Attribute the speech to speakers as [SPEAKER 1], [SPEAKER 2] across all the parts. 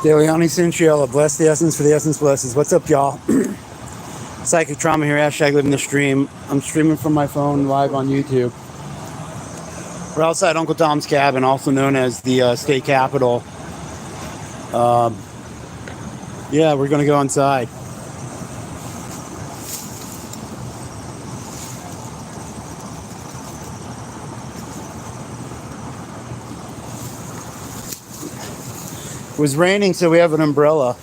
[SPEAKER 1] Deleone Cinciella, bless the essence for the essence blesses. What's up, y'all? Psychic Trauma here, hashtag living the stream. I'm streaming from my phone live on YouTube. We're outside Uncle Tom's Cabin, also known as the state capitol. Yeah, we're going to go inside. It was raining, so we have an umbrella.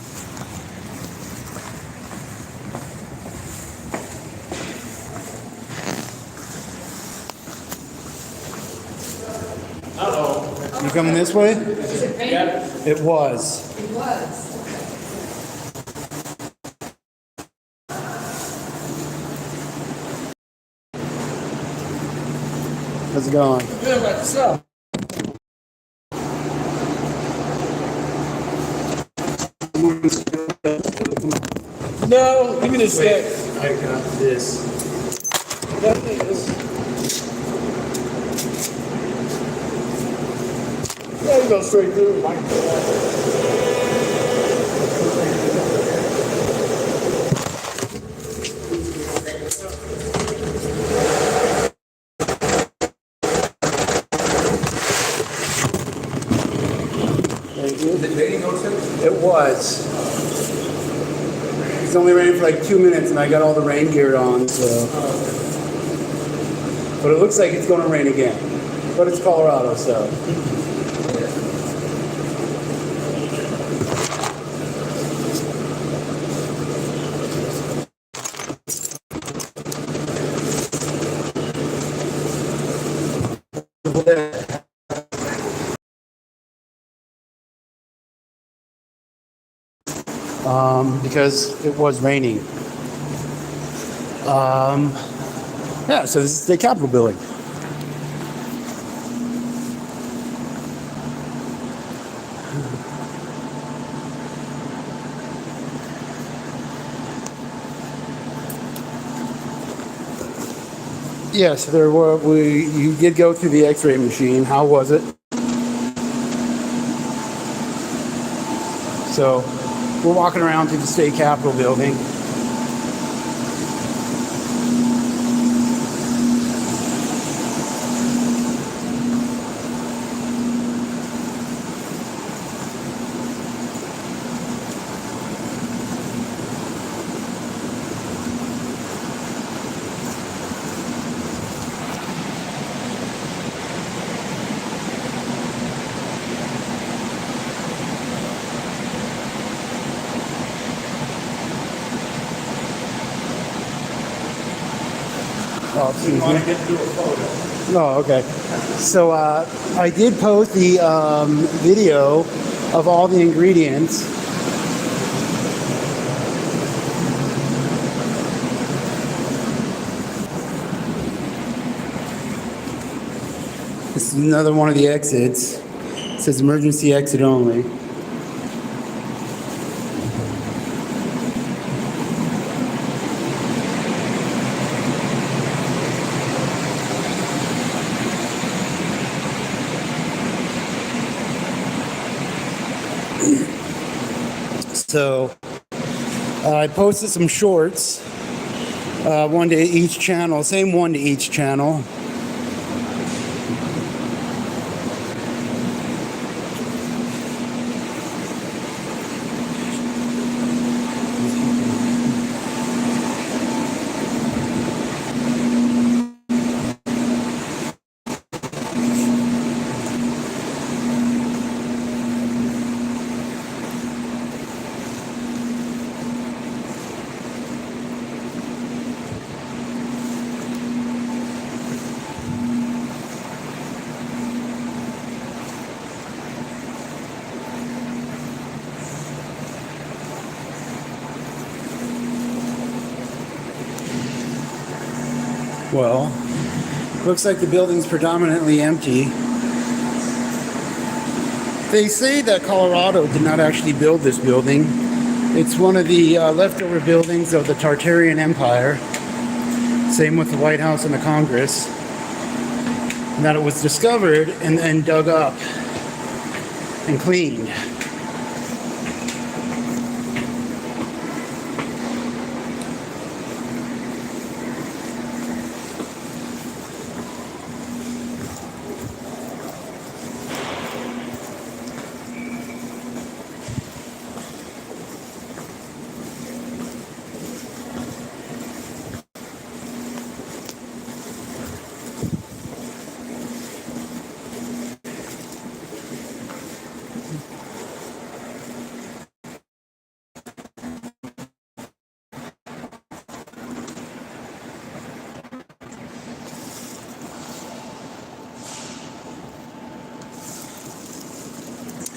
[SPEAKER 1] Uh-oh. You coming this way?
[SPEAKER 2] Is it raining?
[SPEAKER 1] It was.
[SPEAKER 2] It was.
[SPEAKER 1] How's it going?
[SPEAKER 2] Good, what's up? No, give me the stick.
[SPEAKER 1] I got this.
[SPEAKER 2] That is. Yeah, you go straight through.
[SPEAKER 1] Is it raining outside? It was. It's only raining for like 2 minutes and I got all the rain gear on, so. But it looks like it's going to rain again. But it's Colorado, so. Because it was raining. Yeah, so this is the Capitol building. Yes, there were. You did go through the X-ray machine. How was it? So, we're walking around through the state capitol building. Oh, excuse me. Oh, okay. So I did post the video of all the ingredients. This is another one of the exits. It says emergency exit only. So I posted some shorts, one to each channel, same one to each channel. Well, looks like the building's predominantly empty. They say that Colorado did not actually build this building. It's one of the leftover buildings of the Tartarian Empire. Same with the White House and the Congress. And that it was discovered and then dug up and cleaned.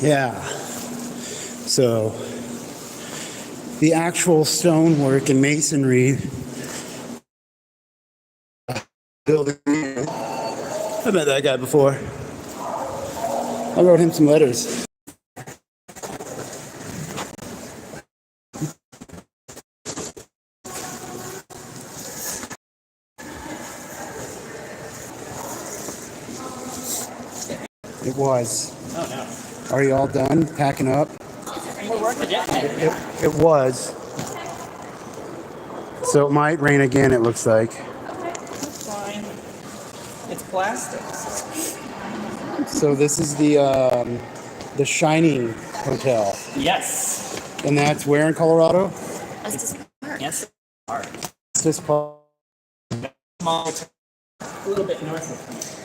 [SPEAKER 1] Yeah. So the actual stonework and masonry building. I met that guy before. I wrote him some letters. It was.
[SPEAKER 3] Oh no.
[SPEAKER 1] Are you all done packing up?
[SPEAKER 3] We're working, yeah.
[SPEAKER 1] It was. So it might rain again, it looks like.
[SPEAKER 3] That's fine. It's plastics.
[SPEAKER 1] So this is the Shining Hotel.
[SPEAKER 3] Yes.
[SPEAKER 1] And that's where in Colorado?
[SPEAKER 3] Yes. Hard.
[SPEAKER 1] It's this part.
[SPEAKER 3] Small. A little bit north of here.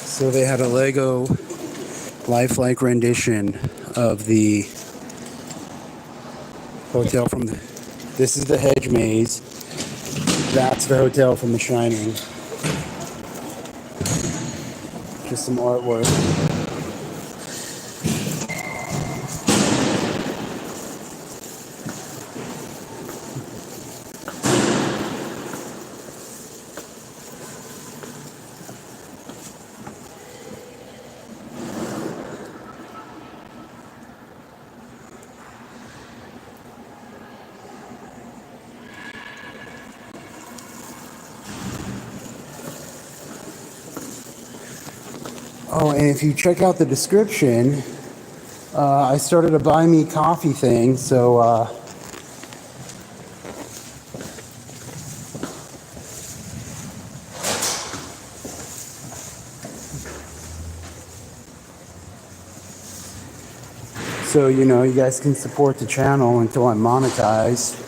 [SPEAKER 1] So they had a Lego lifelike rendition of the hotel from the. This is the hedge maze. That's the hotel from The Shining. Just some artwork. Oh, and if you check out the description, I started a buy me coffee thing, so you know, you guys can support the channel until I'm monetized.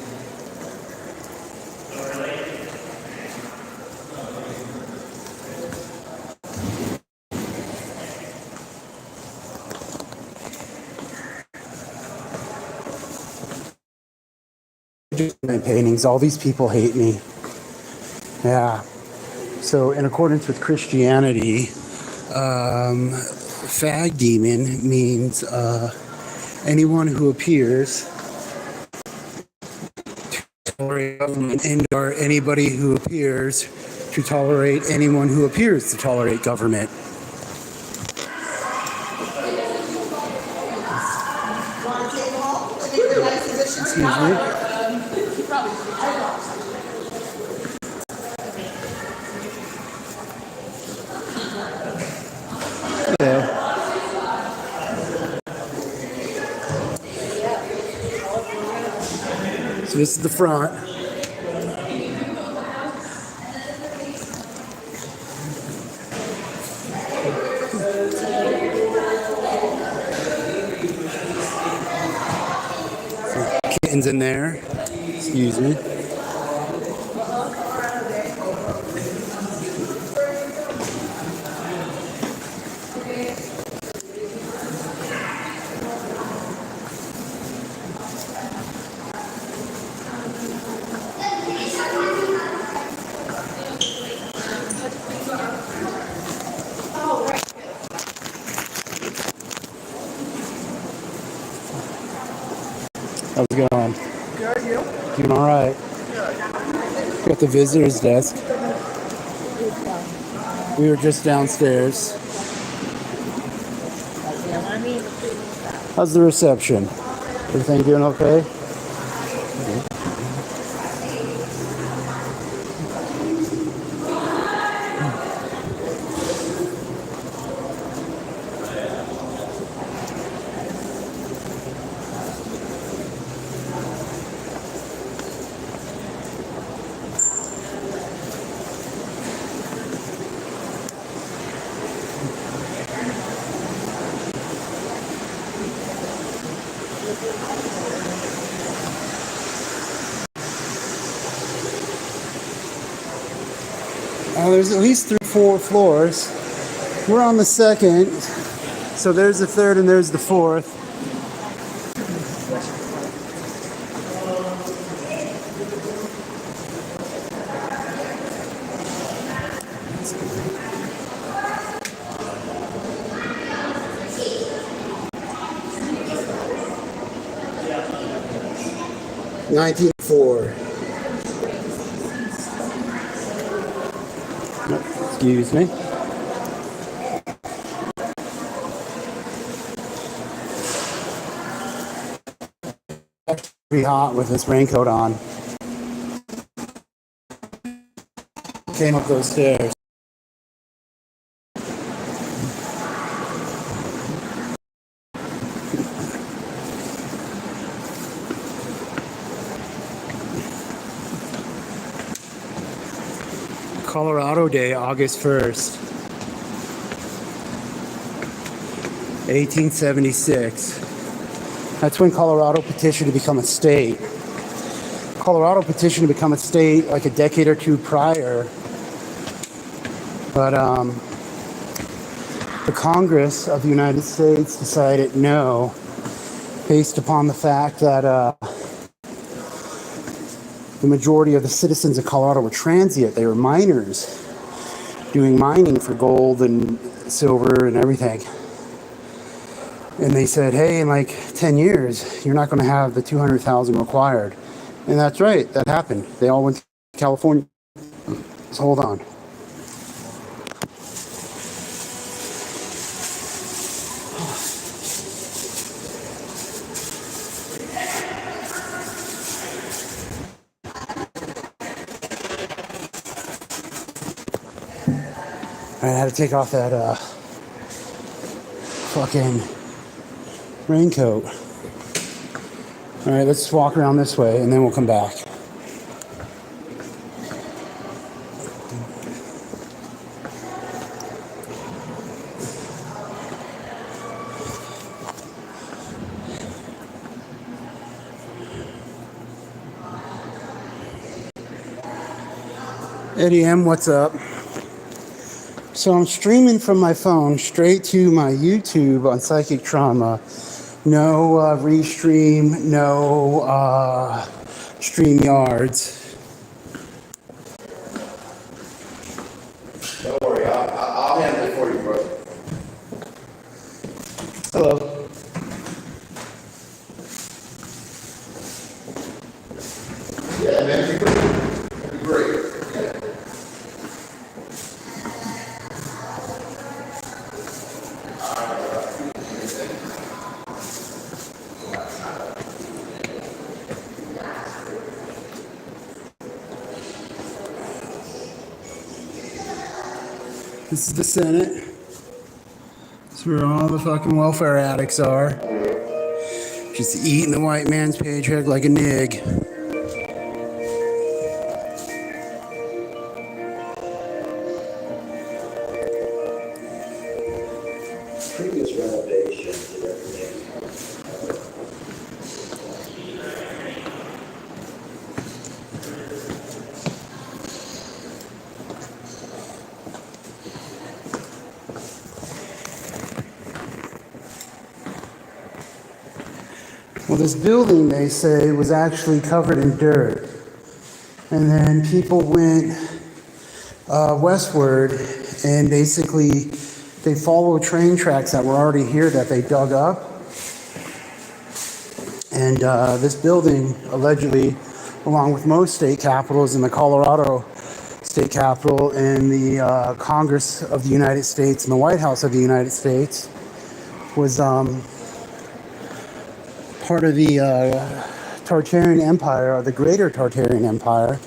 [SPEAKER 1] My paintings, all these people hate me. Yeah. So in accordance with Christianity, fag demon means anyone who appears to tolerate government, and or anybody who appears to tolerate anyone who appears to tolerate government. Excuse me. Yeah. So this is the front. Some kittens in there. Excuse me. How's it going?
[SPEAKER 2] Good, you?
[SPEAKER 1] Doing all right. Got the visitor's desk. We were just downstairs. How's the reception? Everything doing okay? There's at least 3-4 floors. We're on the second, so there's the third and there's the fourth. 1904. Excuse me. Pretty hot with this raincoat on. Came up those stairs. Colorado Day, August 1st, 1876. That's when Colorado petitioned to become a state. Colorado petitioned to become a state like a decade or two prior. But the Congress of the United States decided no, based upon the fact that the majority of the citizens of Colorado were transient. They were miners doing mining for gold and silver and everything. And they said, hey, in like 10 years, you're not going to have the 200,000 required. And that's right. That happened. They all went to California. So hold on. I had to take off that fucking raincoat. All right, let's walk around this way and then we'll come back. Eddie M, what's up? So I'm streaming from my phone straight to my YouTube on Psychic Trauma. No restream, no StreamYards.
[SPEAKER 2] Don't worry, I'll handle it for you, brother.
[SPEAKER 1] Hello.
[SPEAKER 2] Yeah, man, that'd be great.
[SPEAKER 1] This is the Senate. This is where all the fucking welfare addicts are. Just eating the white man's paycheck like a nig.
[SPEAKER 4] Previous renovations and everything.
[SPEAKER 1] Well, this building, they say, was actually covered in dirt. And then people went westward and basically they followed train tracks that were already here that they dug up. And this building, allegedly, along with most state capitals in the Colorado state capitol and the Congress of the United States and the White House of the United States, was part of the Tartarian Empire, or the Greater Tartarian Empire.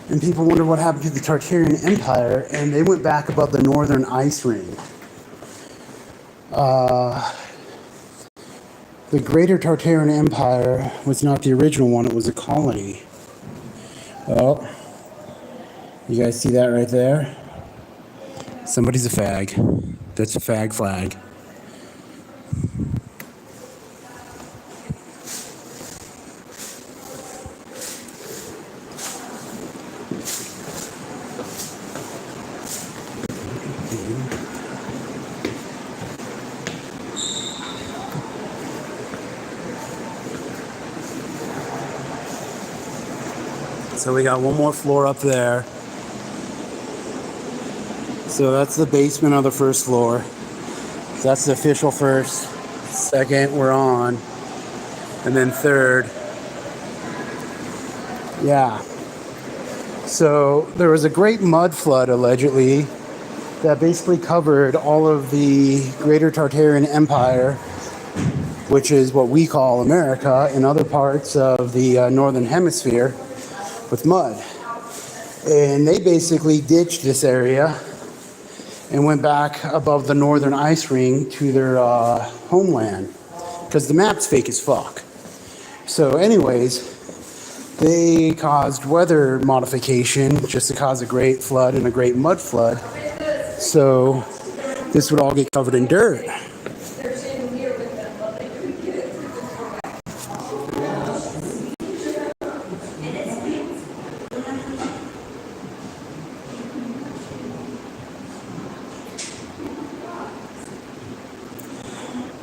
[SPEAKER 1] And people wonder what happened to the Tartarian Empire, and they went back above the northern ice ring. The Greater Tartarian Empire was not the original one, it was a colony. Oh, you guys see that right there? Somebody's a fag. That's a fag flag. So we got one more floor up there. So that's the basement of the first floor. So that's the official first. Second, we're on. and then third. Yeah. So there was a great mud flood allegedly that basically covered all of the Greater Tartarian Empire, which is what we call America, in other parts of the northern hemisphere, with mud. And they basically ditched this area and went back above the northern ice ring to their homeland, because the map's fake as fuck. So anyways, they caused weather modification just to cause a great flood and a great mud flood. So this would all get covered in dirt.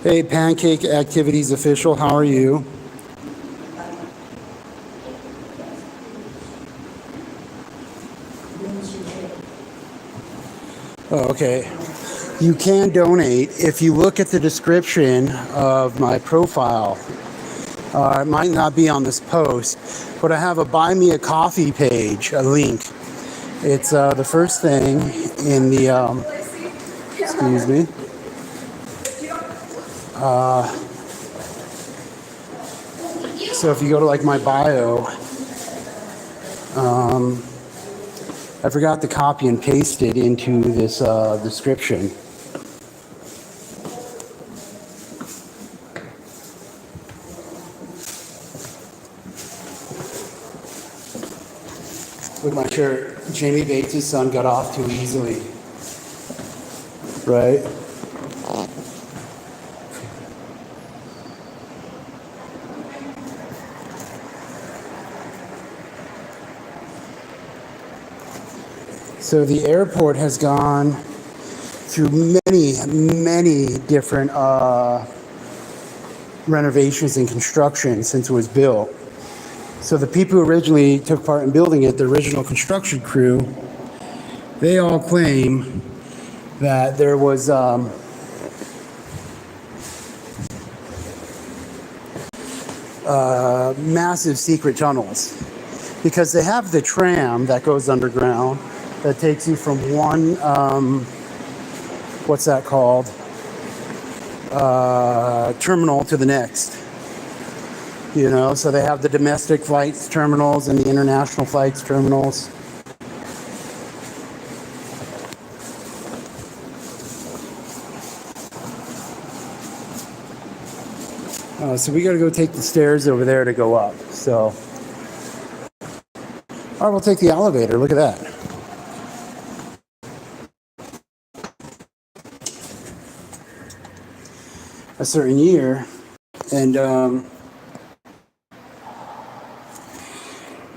[SPEAKER 1] Hey, Pancake Activities official, how are you? Oh, okay. You can donate if you look at the description of my profile. It might not be on this post, but I have a Buy Me a Coffee page, a link. It's the first thing in the, excuse me. So if you go to like my bio, I forgot to copy and paste it into this description. With my shirt, Jamie Bates' son got off too easily. Right? So the airport has gone through many different renovations and construction since it was built. So the people who originally took part in building it, the original construction crew, they all claim that there was massive secret tunnels, because they have the tram that goes underground that takes you from one, what's that called, terminal to the next. You know, so they have the domestic flights terminals and the international flights terminals. So we got to go take the stairs over there to go up. So, all right, we'll take the elevator. Look at that. A certain year, and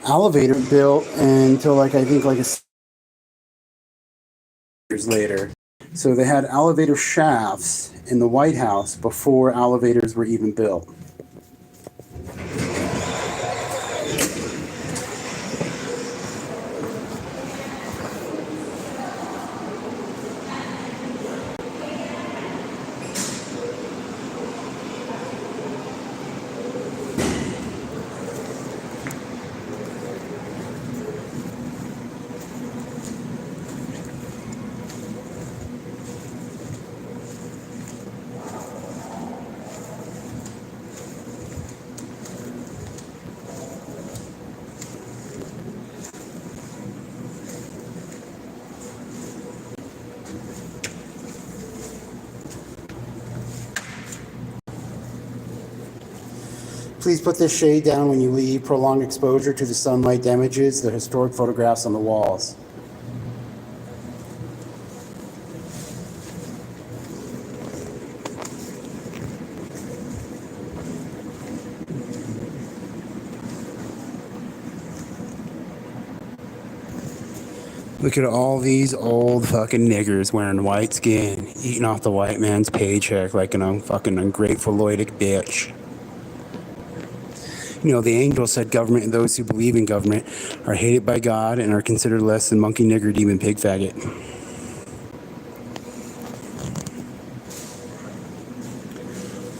[SPEAKER 1] elevator built until like I think like years later. So they had elevator shafts in the White House before elevators were even built. Please put this shade down when you leave. Prolonged exposure to the sunlight damages the historic photographs on the walls. Look at all these old fucking niggers wearing white skin, eating off the white man's paycheck like an fucking ungrateful loidic bitch. You know, the angel said government and those who believe in government are hated by God and are considered less than monkey, nigger, demon, pig, faggot.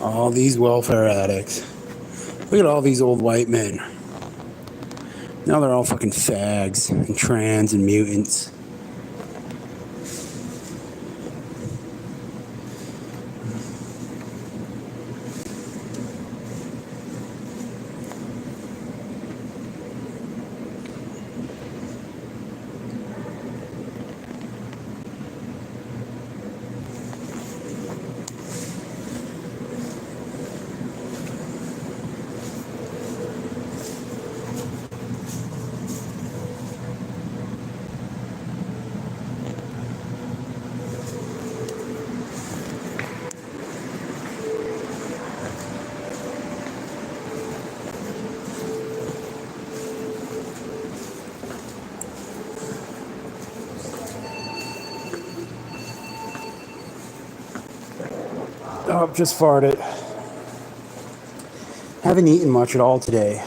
[SPEAKER 1] All these welfare addicts. Look at all these old white men. Now they're all fucking fags and trans and mutants. Oh, just farted. Haven't eaten much at all today.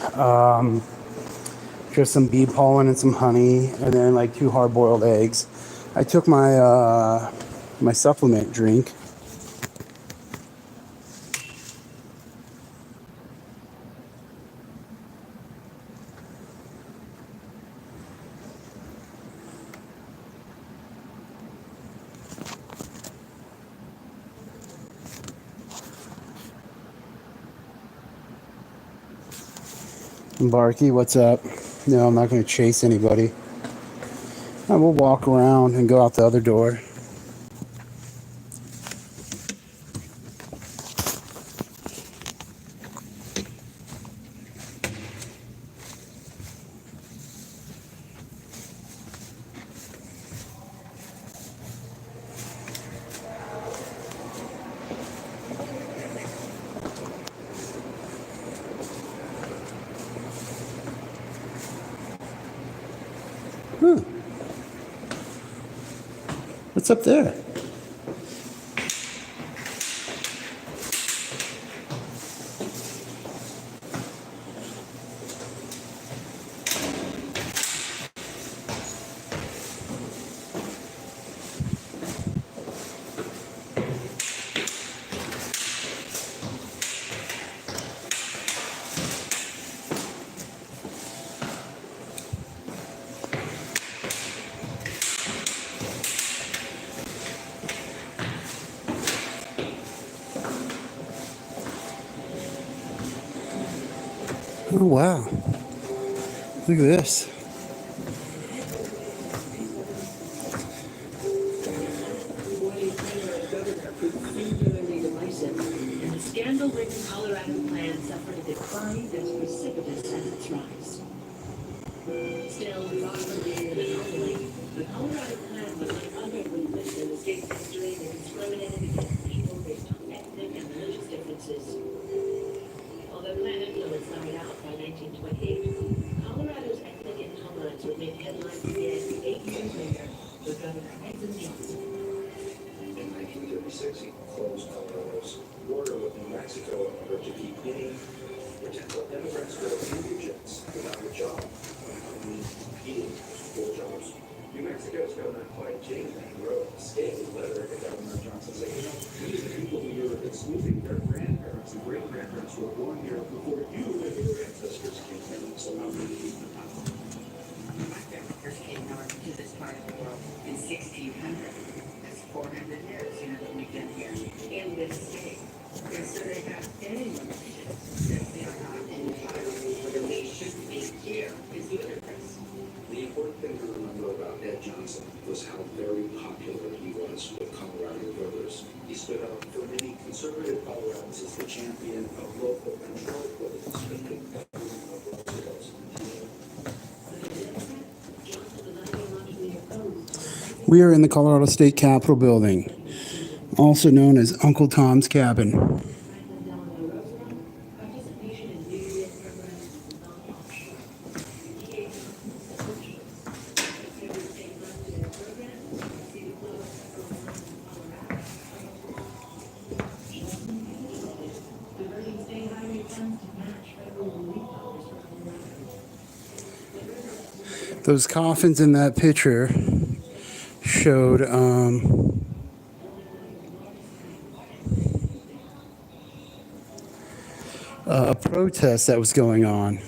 [SPEAKER 1] Just some bee pollen and some honey, and then like 2 hard-boiled eggs. I took my my supplement drink. Barky, what's up? No, I'm not going to chase anybody. I will walk around and go out the other door. What's up there? Oh, wow. Look at this.
[SPEAKER 5] And the scandal-ridden Colorado plan suffered a decline as precipitous as its rise. Still, far from being an anomaly, the Colorado plan was the other movement in the state's history that discriminated against people based on ethnic and religious differences. Although Klan influence died out by 1928, Colorado's ethnic intolerance would make headlines again 8 years later with Governor Edson Johnson.
[SPEAKER 4] In 1936, he closed Colorado's border with New Mexico in order to keep any potential immigrants or indigents without a job. Competing for jobs. New Mexico's Governor Clyde James wrote a scathing letter to Governor Johnson saying, these are people who were excluding their grandparents and great-grandparents who were born here before you and your ancestors came here. So how many of you know?
[SPEAKER 5] My family first came north to this part of the world in 1600. That's 400 years, that we've been here in this state. And so they have any limitations that they are not entirely, or they shouldn't be here is ludicrous.
[SPEAKER 4] The important thing to remember about Ed Johnson was how very popular he was with Colorado voters. He stood up for many conservative Coloradans as the champion of local control political spending of Roosevelt's.
[SPEAKER 1] We are in the Colorado State Capitol building, also known as Uncle Tom's Cabin. Those coffins in that picture showed a protest that was going on.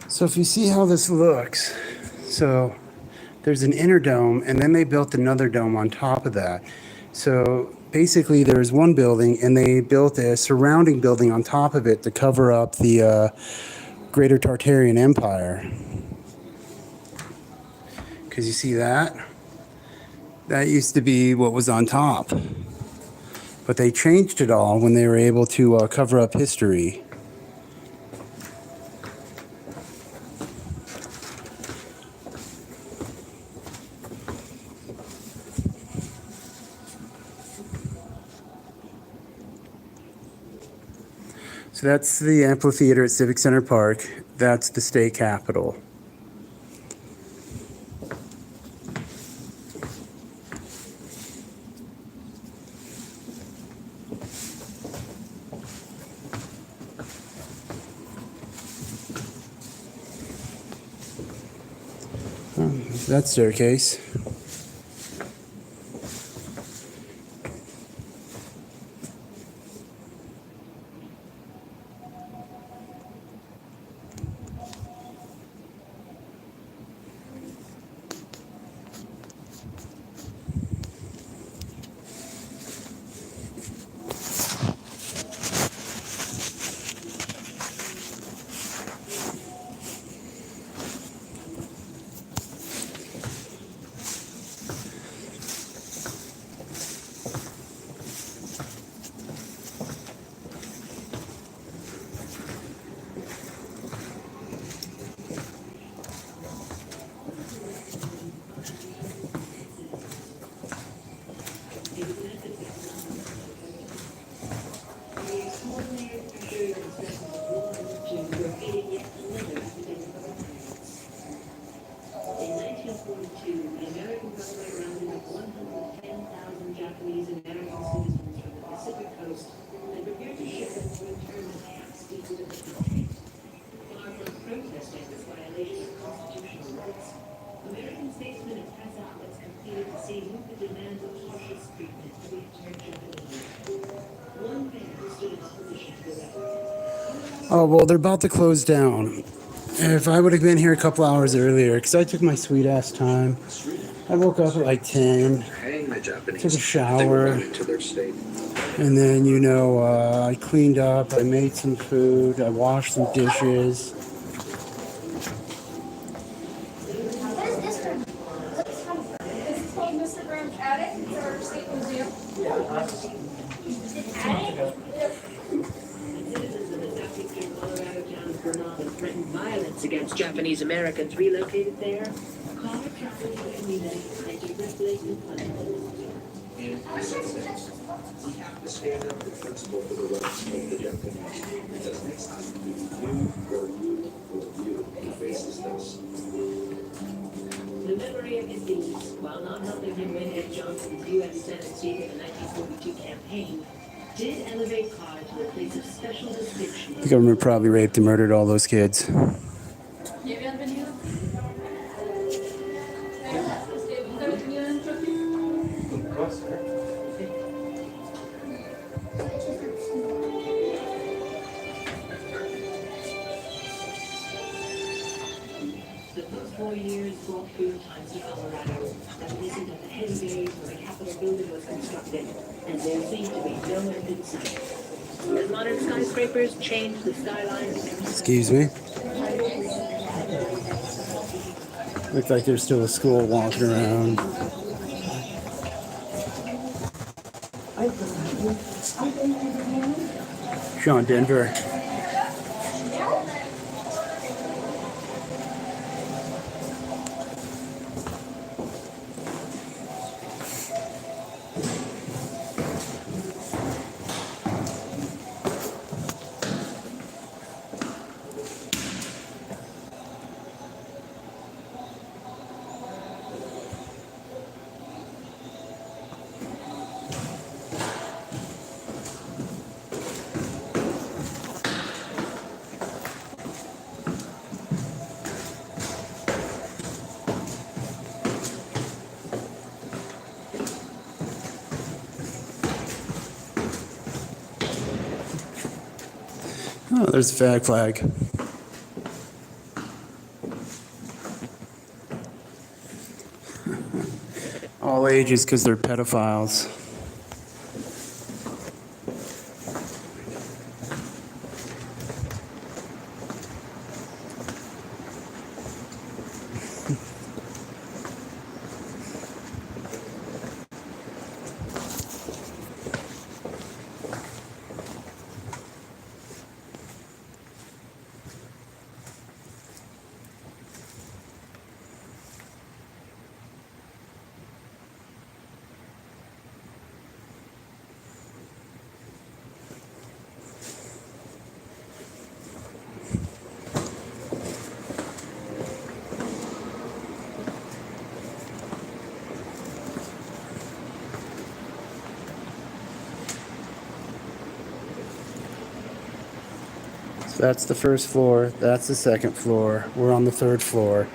[SPEAKER 1] So if you see how this looks, so there's an inner dome, and then they built another dome on top of that. So basically, there's one building, and they built a surrounding building on top of it to cover up the Greater Tartarian Empire. Because you see that? That used to be what was on top. But they changed it all when they were able to cover up history. So that's the amphitheater at Civic Center Park. That's the state capitol. That staircase. Oh, well, they're about to close down. If I would have been here a couple hours earlier, because I took my sweet ass time. I woke up at like 10, took a shower, and then, I cleaned up, I made some food, I washed some dishes.
[SPEAKER 6] What is this room? This is called Mr. Graham's attic. It's our state museum.
[SPEAKER 5] Citizens of the southeastern Colorado town of Granada threatened violence against Japanese Americans relocated there. Car traffic in the community and displacement funds.
[SPEAKER 4] We have to stand up and principle for the rights of the Japanese. Because next time, you who faces this.
[SPEAKER 5] The memory of his deeds, while not helping him win Ed Johnson's U.S. Senate seat in the 1942 campaign, did elevate Carr to a place of special distinction.
[SPEAKER 1] The government probably raped and murdered all those kids.
[SPEAKER 6] Bienvenido.
[SPEAKER 5] The first 4 years brought good times to Colorado, reminiscent of the heady days when the Capitol building was constructed, and there seemed to be no end in sight. As modern skyscrapers changed the skyline.
[SPEAKER 1] Excuse me. Looks like there's still a school walking around. Sean Denver. Oh, there's a fag flag. All ages because they're pedophiles. So that's the first floor, that's the second floor, we're on the third floor,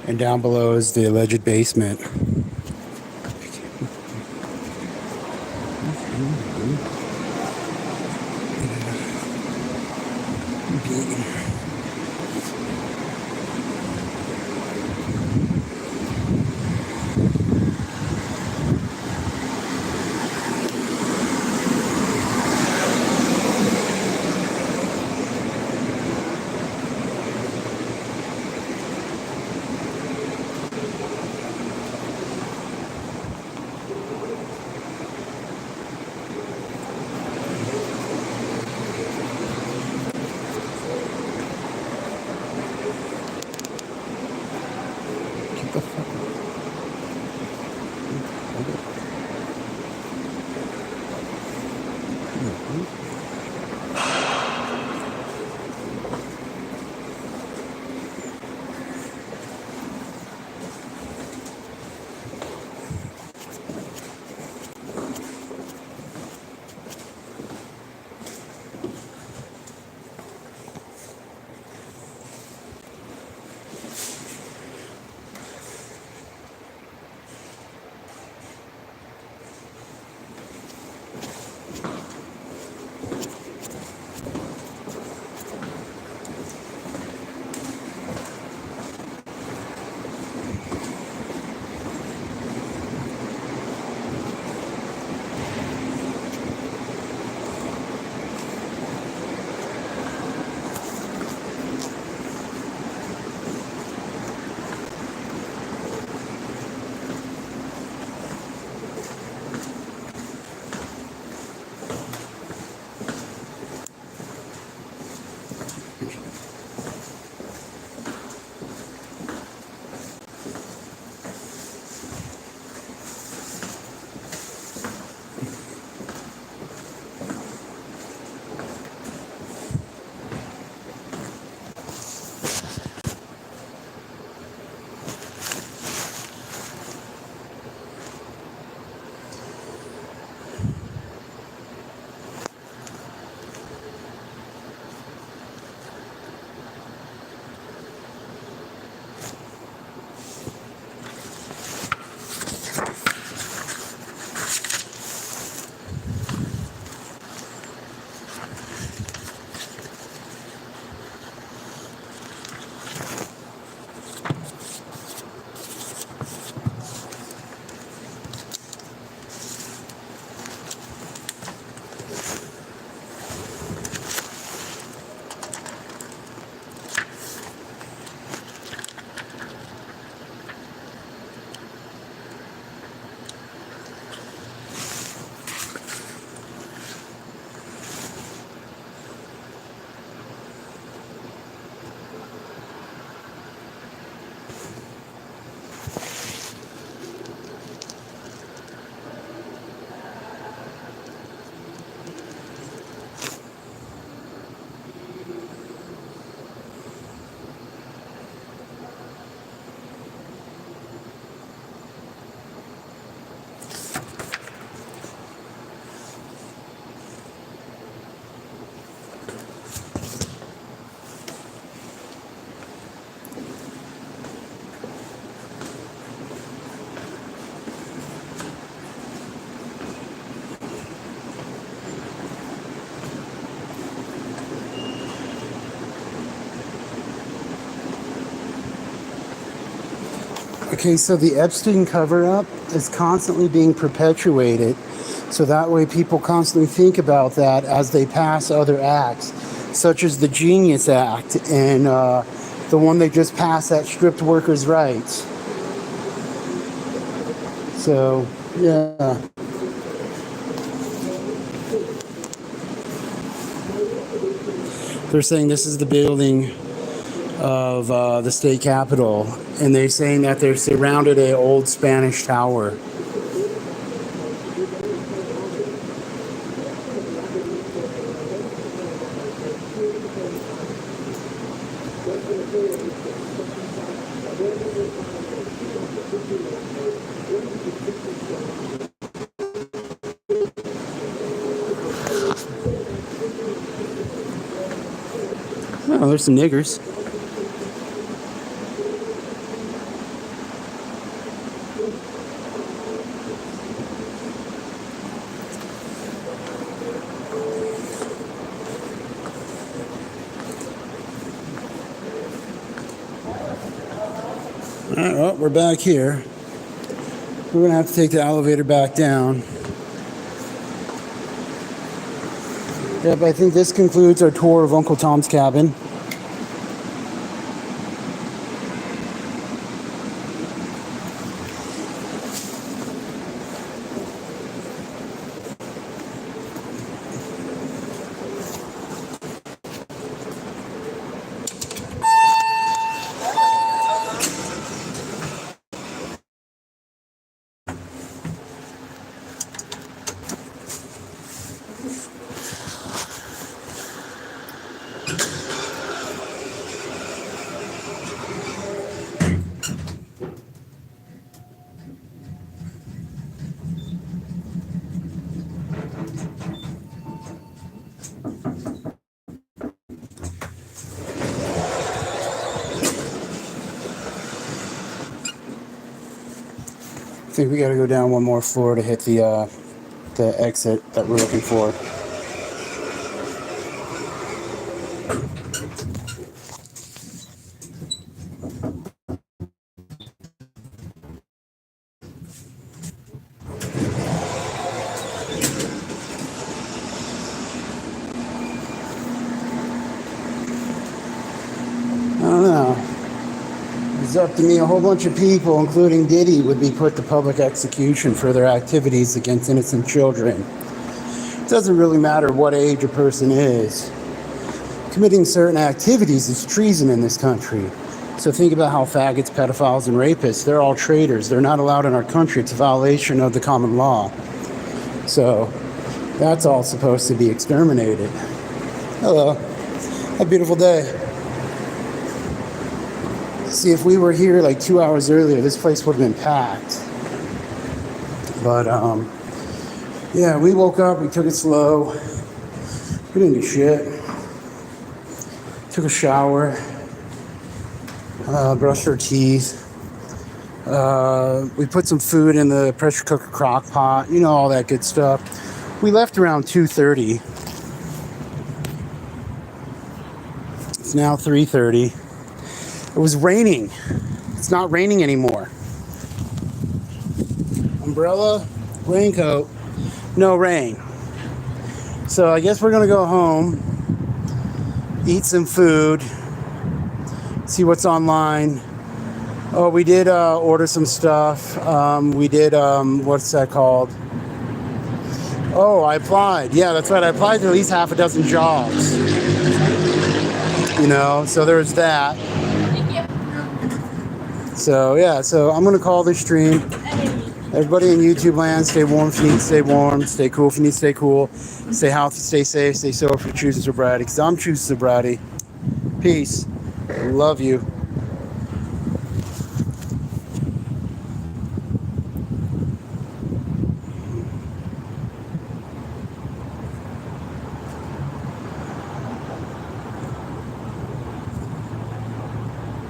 [SPEAKER 1] and down below is the alleged basement. Okay, so the Epstein cover-up is constantly being perpetuated, so that way people constantly think about that as they pass other acts, such as the Genius Act and the one they just passed that stripped workers' rights. So, yeah. They're saying this is the building of the state capitol, and they're saying that they're surrounded an old Spanish tower. Oh, there's some niggers. All right, well, we're back here. We're going to have to take the elevator back down. Yep, I think this concludes our tour of Uncle Tom's Cabin. I think we got to go down one more floor to hit the exit that we're looking for. I don't know. It's up to me. A whole bunch of people, including Diddy, would be put to public execution for their activities against innocent children. It doesn't really matter what age a person is. Committing certain activities is treason in this country. So think about how faggots, pedophiles, and rapists, they're all traitors. They're not allowed in our country. It's a violation of the common law. So that's all supposed to be exterminated. Hello. Have a beautiful day. See, if we were here like 2 hours earlier, this place would have been packed. But, yeah, we woke up, we took it slow. We didn't do shit. Took a shower. Brushed our teeth. We put some food in the pressure cooker crock pot. You know, all that good stuff. We left around 2:30. It's now 3:30. It was raining. It's not raining anymore. Umbrella, raincoat, no rain. So I guess we're gonna go home, eat some food, see what's online. Oh, we did order some stuff. We did, what's that called? Oh, I applied. Yeah, that's right. I applied to at least half a dozen jobs. You know, so there's that. So yeah, so I'm gonna call this stream. Everybody in YouTube land, stay warm if you need to stay warm, stay cool if you need to stay cool, stay healthy, stay safe, stay sober if you're choosing sobriety, because I'm choosing sobriety. Peace. Love you.